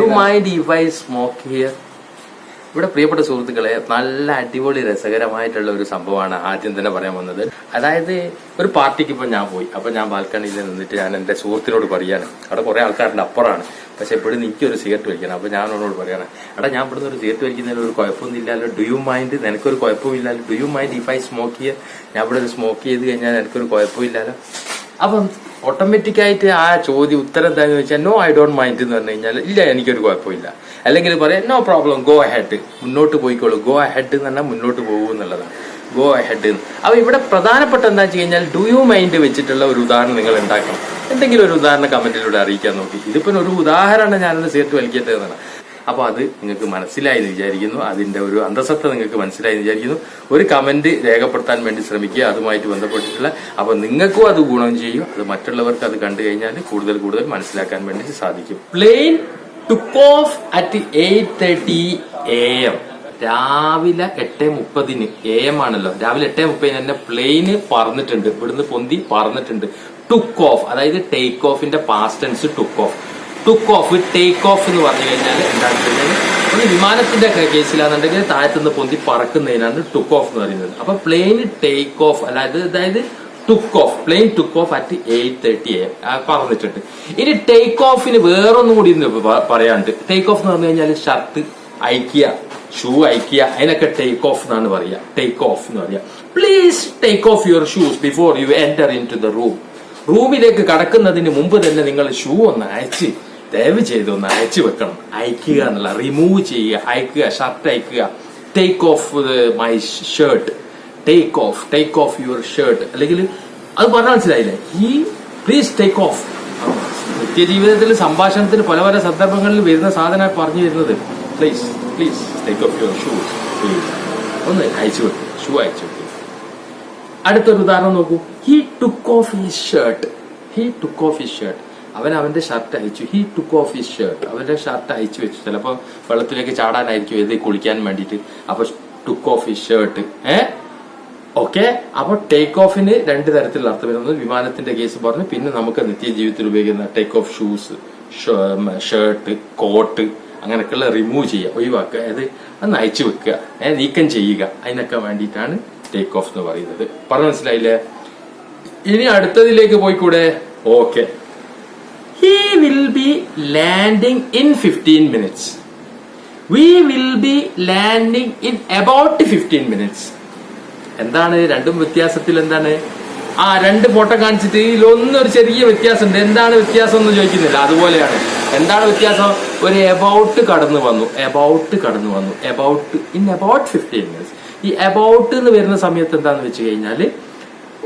you mind if I smoke here? ഇവിടെ പ്രിയപ്പെട്ട സുഹൃത്തുക്കളെ, നല്ല അടിപൊളി രസകരമായിട്ടുള്ള ഒരു സംഭവമാണ് ആദ്യം തന്നെ പറയാൻ വന്നത്. അതായത് ഒരു പാർട്ടിക്ക് ഇപ്പൊ ഞാൻ പോയി. അപ്പൊ ഞാൻ ബാൽക്കണിയിൽ നിന്നിട്ട് ഞാൻ എന്റെ സുഹൃത്തിനോട് പറയാണ്, അവിടെ കുറെ ആൾക്കാരുടെ അപ്പുറമാണ്, പക്ഷെ ഇപ്പോഴും എനിക്കൊരു സിഗരറ്റ് വലിക്കണം. അപ്പൊ ഞാൻ അവനോട് പറയാണ്, എടാ ഞാൻ ഇവിടുന്ന് ഒരു സിഗരറ്റ് വലിക്കുന്നതിന് ഒരു കുഴപ്പമൊന്നും ഇല്ലല്ലോ, ഡു യു മൈൻഡ്? നിനക്കൊരു കുഴപ്പമില്ലല്ലോ, do you mind if I smoke ചെയ്യാൻ? ഞാൻ ഇവിടെ ഒരു സ്മോക്ക് ചെയ്ത് കഴിഞ്ഞാൽ എനിക്കൊരു കുഴപ്പമില്ലല്ലോ. അപ്പം ഓട്ടോമാറ്റിക് ആയിട്ട് ആ ചോദ്യം ഉത്തരം എന്താണെന്ന് വെച്ചാൽ നോ ഐ ഡോണ്ട് മൈൻഡ് എന്ന് പറഞ്ഞു കഴിഞ്ഞാൽ ഇല്ല എനിക്കൊരു കുഴപ്പമില്ല. അല്ലെങ്കിൽ പറയാം നോ പ്രോബ്ലം, ഗോ അഹെഡ്, മുന്നോട്ട് പോയിക്കോളൂ. ഗോ അഹെഡ് എന്ന് പറഞ്ഞാൽ മുന്നോട്ട് പോകും എന്നുള്ളതാണ്, ഗോ അഹെഡ്. അപ്പൊ ഇവിടെ പ്രധാനപ്പെട്ട എന്താ വെച്ച് കഴിഞ്ഞാൽ ഡു യു മൈൻഡ് വെച്ചിട്ടുള്ള ഒരു ഉദാഹരണം നിങ്ങൾ ഉണ്ടാക്കണം. എന്തെങ്കിലും ഒരു ഉദാഹരണം കമന്റിലൂടെ അറിയിക്കാൻ നോക്കി. ഇതിപ്പോ ഒരു ഉദാഹരണം ഞാനൊന്ന് സിഗരറ്റ് വലിക്കട്ടെ എന്നാണ്. അപ്പൊ അത് നിങ്ങൾക്ക് മനസ്സിലായി എന്ന് വിചാരിക്കുന്നു, അതിന്റെ ഒരു അന്തസത്ത നിങ്ങൾക്ക് മനസ്സിലായി എന്ന് വിചാരിക്കുന്നു. ഒരു കമന്റ് രേഖപ്പെടുത്താൻ വേണ്ടി ശ്രമിക്കുക അതുമായിട്ട് ബന്ധപ്പെട്ടിട്ടുള്ള. അപ്പൊ നിങ്ങൾക്കും അത് ഗുണം ചെയ്യും, അത് മറ്റുള്ളവർക്ക് അത് കണ്ടു കഴിഞ്ഞാൽ കൂടുതൽ കൂടുതൽ മനസ്സിലാക്കാൻ വേണ്ടി സാധിക്കും. Plane took off at 8:30 AM. രാവിലെ 8:30 AM ആണല്ലോ, രാവിലെ 8:30 തന്നെ പ്ലെയിന് പറന്നിട്ടുണ്ട്, ഇവിടുന്ന് പൊന്തി പറന്നിട്ടുണ്ട്. ടുക്ക് ഓഫ്, അതായത് ടേക്ക് ഓഫിന്റെ past tense took off. Took off, take off എന്ന് പറഞ്ഞു കഴിഞ്ഞാൽ എന്താണെന്ന് വെച്ച് കഴിഞ്ഞാൽ ഒരു വിമാനത്തിന്റെ കേസിലാണെന്നുണ്ടെങ്കിൽ താഴത്തുനിന്ന് പൊന്തി പറക്കുന്നതിനാണ് ടുക്ക് ഓഫ് എന്ന് പറയുന്നത്. അപ്പൊ പ്ലെയിൻ ടേക്ക് ഓഫ്, അതായത് took off, plane took off at 8:30 AM പറഞ്ഞിട്ടുണ്ട്. ഇനി ടേക്ക് ഓഫിന് വേറൊന്നും കൂടി പറയാണ്ട്. ടേക്ക് ഓഫ് എന്ന് പറഞ്ഞു കഴിഞ്ഞാൽ ഷർട്ട് അയക്കുക, ഷൂ അയക്കുക, അതിനൊക്കെ ടേക്ക് ഓഫ് എന്നാണ് പറയുക. ടേക്ക് ഓഫ് എന്ന് പറയാം. Please take off your shoes before you enter into the room. റൂമിലേക്ക് കടക്കുന്നതിന് മുമ്പ് തന്നെ നിങ്ങൾ ഷൂ ഒന്ന് അയച്ച്, ദയവ് ചെയ്ത് ഒന്ന് അയച്ചു വെക്കണം. അയക്കുക എന്നുള്ള, റിമൂവ് ചെയ്യുക, അയക്കുക, ഷർട്ട് അയക്കുക. Take off my shirt, take off your shirt. അല്ലെങ്കിൽ അത് പറഞ്ഞാൽ മനസ്സിലായില്ലേ? ഈ പ്ലീസ് ടേക്ക് ഓഫ്. നിത്യജീവിതത്തിൽ സംഭാഷണത്തിൽ പല പല സന്ദർഭങ്ങളിൽ വരുന്ന സാധനം പറഞ്ഞു തരുന്നത്. Please take off your shoes, please ഒന്ന് അയച്ചു വെക്കും, ഷൂ അയച്ചു വെക്കും. അടുത്തൊരു ഉദാഹരണം നോക്കൂ. He took of his shirt. അവൻ അവന്റെ ഷർട്ട് അയച്ചു. He took of his shirt, അവന്റെ ഷർട്ട് അയച്ചു വെച്ചു. ചിലപ്പോ വെള്ളത്തിലേക്ക് ചാടാനായിരിക്കും ഇത് കുളിക്കാൻ വേണ്ടിയിട്ട്. അപ്പൊ took of his shirt. Okay. അപ്പൊ ടേക്ക് ഓഫിന് രണ്ട് തരത്തിലുള്ള അർത്ഥം വരുന്നത്. വിമാനത്തിന്റെ കേസ് പറഞ്ഞു, പിന്നെ നമുക്ക് നിത്യജീവിതത്തിൽ ഉപയോഗിക്കുന്ന take off shoes, shirt, coat, അങ്ങനെയൊക്കെയുള്ള റിമൂവ് ചെയ്യുക, ഒഴിവാക്കുക, അത് അയച്ചു വെക്കുക, നീക്കം ചെയ്യുക, അതിനൊക്കെ വേണ്ടിയിട്ടാണ് ടേക്ക് ഓഫ് എന്ന് പറയുന്നത്. പറഞ്ഞു മനസ്സിലായില്ലേ? ഇനി അടുത്തതിലേക്ക് പോയിക്കൂടെ? Okay. He will be landing in 15 minutes. We will be landing in about 15 minutes. എന്താണ് രണ്ടും വ്യത്യാസത്തിൽ? എന്താണ് രണ്ട് ഫോട്ടോ കാണിച്ചിട്ട് ഇതിലൊന്നൊരു ചെറിയ വ്യത്യാസമുണ്ട്. എന്താണ് വ്യത്യാസം എന്ന് ചോദിക്കുന്നില്ല, അതുപോലെയാണ്. എന്താണ് വ്യത്യാസം? ഒരു എബൌട്ട് കടന്നു വന്നു, എബൌട്ട് ഇൻ അബൌട്ട് 15 minutes. ഈ എബൌട്ട് എന്ന് വരുന്ന സമയത്ത് എന്താന്ന് വെച്ച് കഴിഞ്ഞാല്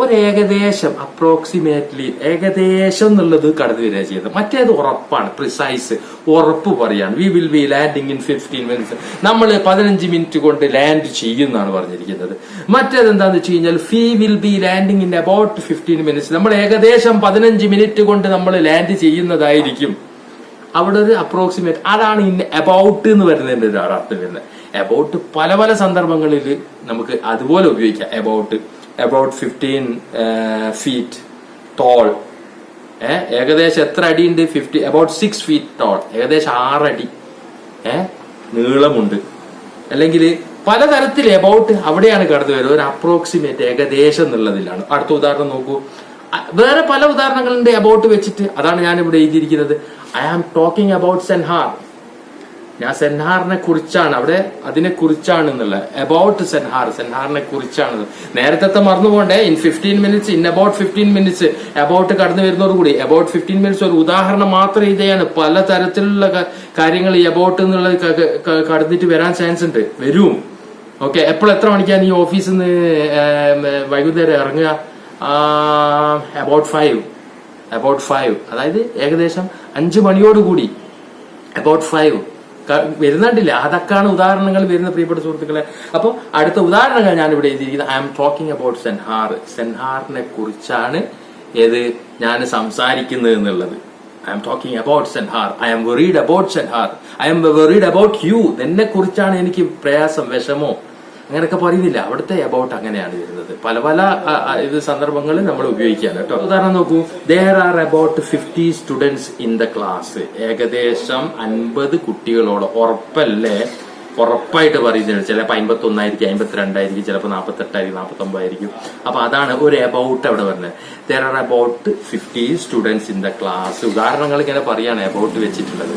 ഒരു ഏകദേശം, അപ്രോക്സിമേറ്റ്ലി, ഏകദേശം എന്നുള്ളത് കടന്നു വരിക ചെയ്യുന്നത്. മറ്റേത് ഉറപ്പാണ്, പ്രിസൈസ്, ഉറപ്പ് പറയാണ്. V will be landing in 15 minutes. നമ്മൾ 15 മിനിറ്റ് കൊണ്ട് ലാൻഡ് ചെയ്യുമെന്നാണ് പറഞ്ഞിരിക്കുന്നത്. മറ്റേത് എന്താന്ന് വെച്ച് കഴിഞ്ഞാൽ V will be landing in about 15 minutes. നമ്മൾ ഏകദേശം 15 മിനിറ്റ് കൊണ്ട് നമ്മൾ ലാൻഡ് ചെയ്യുന്നതായിരിക്കും. അവിടെ ഒരു അപ്രോക്സിമേറ്റ്, അതാണ് ഇൻ അബൌട്ട് എന്ന് വരുന്നതിന്റെ ഒരു അർത്ഥം വരുന്നത്. അബൌട്ട് പല പല സന്ദർഭങ്ങളിൽ നമുക്ക് അതുപോലെ ഉപയോഗിക്കാം. about 15 feet tall. ഏകദേശം എത്ര അടിയുണ്ട്? about 6 feet tall. ഏകദേശം 6 അടി നീളമുണ്ട്. അല്ലെങ്കിൽ പലതരത്തിൽ എബൌട്ട് അവിടെയാണ് കടന്നു വരുന്നത്. ഒരു അപ്രോക്സിമേറ്റ്, ഏകദേശം എന്നുള്ളതിലാണ്. അടുത്ത ഉദാഹരണം നോക്കൂ. വേറെ പല ഉദാഹരണങ്ങളുണ്ട് എബൌട്ട് വെച്ചിട്ട്. അതാണ് ഞാൻ ഇവിടെ എഴുതിയിരിക്കുന്നത്. ഐ ആം ടോക്കിംഗ് അബൌട്ട് സെൻഹാർ. ഞാൻ സെൻഹാറിനെ കുറിച്ചാണ്, അവിടെ അതിനെ കുറിച്ചാണ് എന്നുള്ളത്. അബൌട്ട് സെൻഹാറിനെ കുറിച്ചാണ്. നേരത്തെ മറന്നു പോണ്ടേ. In 15 minutes, in about 15 minutes, about കടന്നു വരുന്നതോടുകൂടി അബൌട്ട് 15 minutes ഒരു ഉദാഹരണം മാത്രം ഇതാണ്. പല തരത്തിലുള്ള കാര്യങ്ങൾ ഈ അബൌട്ട് എന്നുള്ളത് കടന്നിട്ട് വരാൻ ചാൻസ് ഉണ്ട്, വരും. ഓക്കെ. എത്ര മണിക്കാണ് ഈ ഓഫീസിൽ നിന്ന് വൈകുന്നേരം ഇറങ്ങുക? അബൌട്ട് 5. അതായത് ഏകദേശം 5 മണിയോടുകൂടി അബൌട്ട് 5 വരുന്നുണ്ടില്ല. അതൊക്കെയാണ് ഉദാഹരണങ്ങൾ വരുന്ന പ്രിയപ്പെട്ട സുഹൃത്തുക്കളെ. അപ്പൊ അടുത്ത ഉദാഹരണങ്ങൾ ഞാൻ ഇവിടെ എഴുതിയിരിക്കുന്നത്. ഐ ആം ടോക്കിംഗ് അബൌട്ട് സെൻഹാറിനെ കുറിച്ചാണ് ഞാൻ സംസാരിക്കുന്നത് എന്നുള്ളത്. ഐ ആം ടോക്കിംഗ് അബൌട്ട് സെൻഹാർ. ഐ ആം വെറീഡ് അബൌട്ട് സെൻഹാർ. I am worried about you. എന്നെ കുറിച്ചാണ് എനിക്ക് പ്രയാസം, വിഷമോ. അങ്ങനെയൊക്കെ പറയുന്നില്ല. അവിടുത്തെ അബൌട്ട് അങ്ങനെയാണ് വരുന്നത്. പല പല ഇത് സന്ദർഭങ്ങളിൽ നമ്മൾ ഉപയോഗിക്കുകയാണ് കേട്ടോ. ഉദാഹരണം നോക്കൂ, there are about 50 students in the class. ഏകദേശം 50 കുട്ടികളോളം. ഉറപ്പായിട്ട് പറയുന്നത് ചിലപ്പോൾ 51 ആയിരിക്കും, 52 ആയിരിക്കും, ചിലപ്പോൾ 48 ആയിരിക്കും, 49 ആയിരിക്കും. അപ്പൊ അതാണ് ഒരു അബൌട്ട് അവിടെ പറഞ്ഞത്. there are about 50 students in the class. ഉദാഹരണങ്ങൾ ഇങ്ങനെ പറയാണ് അബൌട്ട് വെച്ചിട്ടുള്ളത്.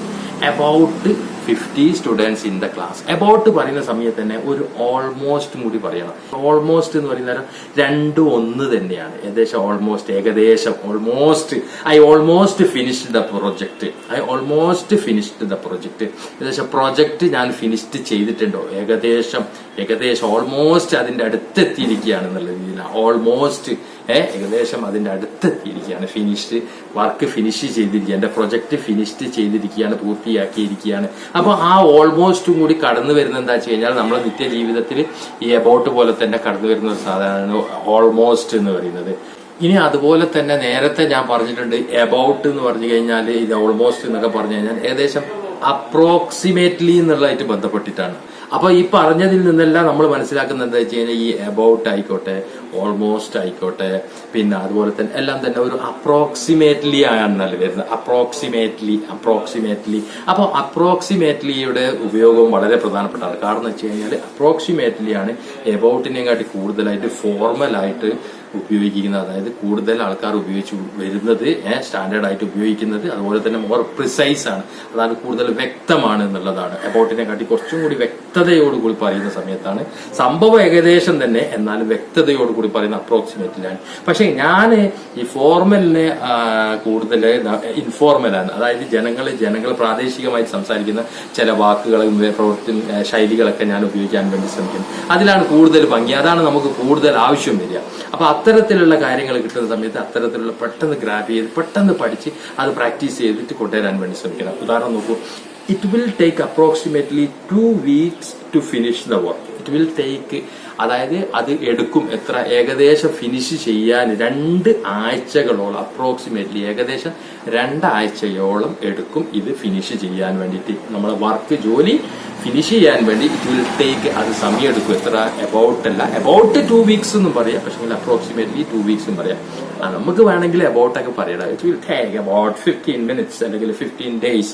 about 50 students in the class. About പറയുന്ന സമയത്ത് തന്നെ ഒരു ഓൾമോസ്റ്റ് കൂടി പറയണം. ഓൾമോസ്റ്റ് എന്ന് പറയുന്ന രണ്ടും ഒന്ന് തന്നെയാണ്. ഏകദേശം I almost finished the project. ഏകദേശം പ്രൊജക്ട് ഞാൻ ഫിനിഷ്ഡ് ചെയ്തിട്ടുണ്ടോ, ഏകദേശം ഓൾമോസ്റ്റ് അതിന്റെ അടുത്തെത്തിയിരിക്കുകയാണ് എന്നുള്ള രീതിയിലാണ്. ഓൾമോസ്റ്റ് ഏകദേശം അതിന്റെ അടുത്തെത്തിയിരിക്കുകയാണ്. വർക്ക് ഫിനിഷ് ചെയ്തിരിക്കുക, എന്റെ പ്രൊജക്ട് ഫിനിഷ്ഡ് ചെയ്തിരിക്കുകയാണ്, പൂർത്തിയാക്കിയിരിക്കുകയാണ്. അപ്പൊ ആ ഓൾമോസ്റ്റും കൂടി കടന്നു വരുന്ന എന്താ വെച്ച് കഴിഞ്ഞാൽ നമ്മുടെ നിത്യജീവിതത്തിൽ ഈ അബൌട്ട് പോലെ തന്നെ കടന്നു വരുന്ന ഒരു സാധനമാണ് ഓൾമോസ്റ്റ് എന്ന് പറയുന്നത്. ഇനി അതുപോലെ തന്നെ നേരത്തെ ഞാൻ പറഞ്ഞിട്ടുണ്ട്, അബൌട്ട് എന്ന് പറഞ്ഞു കഴിഞ്ഞാൽ ഇത് ഓൾമോസ്റ്റ് എന്നൊക്കെ പറഞ്ഞു കഴിഞ്ഞാൽ ഏകദേശം അപ്രോക്സിമേറ്റ്ലി എന്നുള്ളതായിട്ട് ബന്ധപ്പെട്ടിട്ടാണ്. അപ്പൊ ഈ പറഞ്ഞതിൽ നിന്നെല്ലാം നമ്മൾ മനസ്സിലാക്കുന്നത് എന്താ വെച്ച് കഴിഞ്ഞാൽ ഈ അബൌട്ട് ആയിക്കോട്ടെ, ഓൾമോസ്റ്റ് ആയിക്കോട്ടെ, പിന്നെ അതുപോലെ തന്നെ എല്ലാം തന്നെ ഒരു അപ്രോക്സിമേറ്റ്ലി ആണെന്നല്ല വരുന്നത്. അപ്രോക്സിമേറ്റ്ലി. അപ്പൊ അപ്രോക്സിമേറ്റ്ലിയുടെ ഉപയോഗം വളരെ പ്രധാനപ്പെട്ടാണ്. കാരണം വെച്ച് കഴിഞ്ഞാൽ അപ്രോക്സിമേറ്റ്ലി ആണ് അബൌട്ടിനെ കാട്ടി കൂടുതലായിട്ട് ഫോർമലായിട്ട് ഉപയോഗിക്കുന്നത്. അതായത് കൂടുതൽ ആൾക്കാർ ഉപയോഗിച്ച് വരുന്നത്, സ്റ്റാൻഡേർഡ് ആയിട്ട് ഉപയോഗിക്കുന്നത്. അതുപോലെ തന്നെ മോർ പ്രിസൈസ് ആണ്, അതാണ് കൂടുതൽ വ്യക്തമാണ് എന്നുള്ളതാണ്. അബൌട്ടിനെ കാട്ടി കുറച്ചും കൂടി വ്യക്തതയോടുകൂടി പറയുന്ന സമയത്താണ് സംഭവം ഏകദേശം തന്നെ, എന്നാലും വ്യക്തതയോടുകൂടി പറയുന്ന അപ്രോക്സിമേറ്റ്ലിയാണ്. പക്ഷെ ഞാൻ ഈ ഫോർമലിനെ കൂടുതൽ ഇൻഫോർമലാണ്. അതായത് ജനങ്ങൾ പ്രാദേശികമായി സംസാരിക്കുന്ന ചില വാക്കുകളും പ്രവൃത്തി ശൈലികളൊക്കെ ഞാൻ ഉപയോഗിക്കാൻ വേണ്ടി ശ്രമിക്കുന്നു. അതിലാണ് കൂടുതൽ ഭംഗി, അതാണ് നമുക്ക് കൂടുതൽ ആവശ്യം വരിക. അപ്പൊ അത്തരത്തിലുള്ള കാര്യങ്ങൾ കിട്ടുന്ന സമയത്ത് അത്തരത്തിലുള്ള പെട്ടെന്ന് ഗ്രാബ് ചെയ്ത് പെട്ടെന്ന് പഠിച്ച് അത് പ്രാക്ടീസ് ചെയ്തിട്ട് കൊണ്ടുവരാൻ വേണ്ടി ശ്രമിക്കണം. ഉദാഹരണം നോക്കൂ, it will take approximately 2 weeks to finish the work. It will take, അതായത് അത് എടുക്കും എത്ര, ഏകദേശം ഫിനിഷ് ചെയ്യാൻ 2 ആഴ്ചകളോളം, അപ്രോക്സിമേറ്റ്ലി ഏകദേശം 2 ആഴ്ചയോളം എടുക്കും ഇത് ഫിനിഷ് ചെയ്യാൻ വേണ്ടിയിട്ട്. നമ്മളെ ജോലി ഫിനിഷ് ചെയ്യാൻ വേണ്ടി ഇറ്റ് വിൽ ടേക്ക്, അത് സമയം എടുക്കും. എത്ര, അബൌട്ട് 2 weeks എന്നും പറയാം, പക്ഷെ അപ്രോക്സിമേറ്റ്ലി 2 weeks എന്നും പറയാം. നമുക്ക് വേണമെങ്കിൽ അബൌട്ട് ഒക്കെ പറയണം. It will take about 15 minutes അല്ലെങ്കിൽ 15 days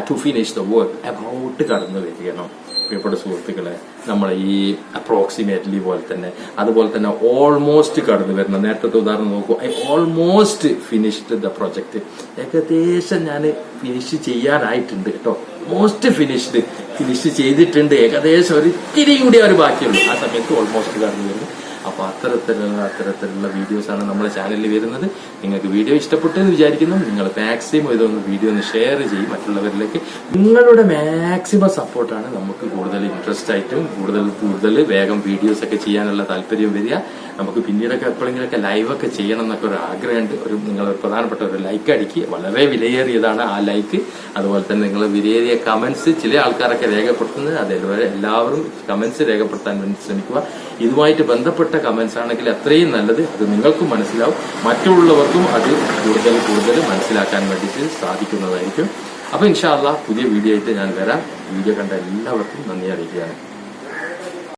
to finish the work. About കടന്നു വരികയാണ് പ്രിയപ്പെട്ട സുഹൃത്തുക്കളെ. നമ്മൾ ഈ അപ്രോക്സിമേറ്റ്ലി പോലെ തന്നെ, അതുപോലെ തന്നെ ഓൾമോസ്റ്റ് കടന്നു വരുന്ന. നേരത്തെ ഉദാഹരണം നോക്കൂ, I almost finished the project. ഏകദേശം ഞാൻ ഫിനിഷ് ചെയ്യാനായിട്ടുണ്ട് കേട്ടോ. ഫിനിഷ് ചെയ്തിട്ടുണ്ട്, ഏകദേശം ഒരു ഇത്തിരിയും കൂടി ഒരു ബാക്കിയുള്ളൂ. ആ സമയത്ത് ഓൾമോസ്റ്റ് കടന്നു വരുന്നു. അപ്പൊ അത്തരത്തിലുള്ള വീഡിയോസാണ് നമ്മുടെ ചാനലിൽ വരുന്നത്. നിങ്ങൾക്ക് വീഡിയോ ഇഷ്ടപ്പെട്ടെന്ന് വിചാരിക്കുന്നു. നിങ്ങൾ മാക്സിമം ഇതൊന്ന് വീഡിയോ ഒന്ന് ഷെയർ ചെയ്യും മറ്റുള്ളവരിലേക്ക്. നിങ്ങളുടെ മാക്സിമം സപ്പോർട്ടാണ് നമുക്ക് കൂടുതൽ ഇൻട്രസ്റ്റ് ആയിട്ടും കൂടുതൽ വേഗം വീഡിയോസ് ഒക്കെ ചെയ്യാനുള്ള താല്പര്യം വരിക. നമുക്ക് പിന്നീടൊക്കെ എപ്പോഴെങ്കിലൊക്കെ ലൈവൊക്കെ ചെയ്യണം എന്നൊക്കെ ഒരു ആഗ്രഹമുണ്ട്. നിങ്ങൾ പ്രധാനപ്പെട്ട ഒരു ലൈക്ക് അടിക്കുക, വളരെ വിലയേറിയതാണ് ആ ലൈക്ക്. അതുപോലെ തന്നെ നിങ്ങൾ വിലയേറിയ കമന്റ്സ് ചില ആൾക്കാരൊക്കെ രേഖപ്പെടുത്തുന്നത്, അതേപോലെ എല്ലാവരും കമന്റ്സ് രേഖപ്പെടുത്താൻ വേണ്ടി ശ്രമിക്കുക. ഇതുമായിട്ട് ബന്ധപ്പെട്ട കമന്റ്സ് ആണെങ്കിൽ അത്രയും നല്ലത്. അത് നിങ്ങൾക്കും മനസ്സിലാവും, മറ്റുള്ളവർക്കും അത് കൂടുതൽ മനസ്സിലാക്കാൻ വേണ്ടിയിട്ട് സാധിക്കുന്നതായിരിക്കും. അപ്പൊ ഇൻഷാ അല്ലാഹ് പുതിയ വീഡിയോ ആയിട്ട് ഞാൻ വരാം. വീഡിയോ കണ്ട എല്ലാവർക്കും നന്ദി അറിയിക്കുകയാണ്.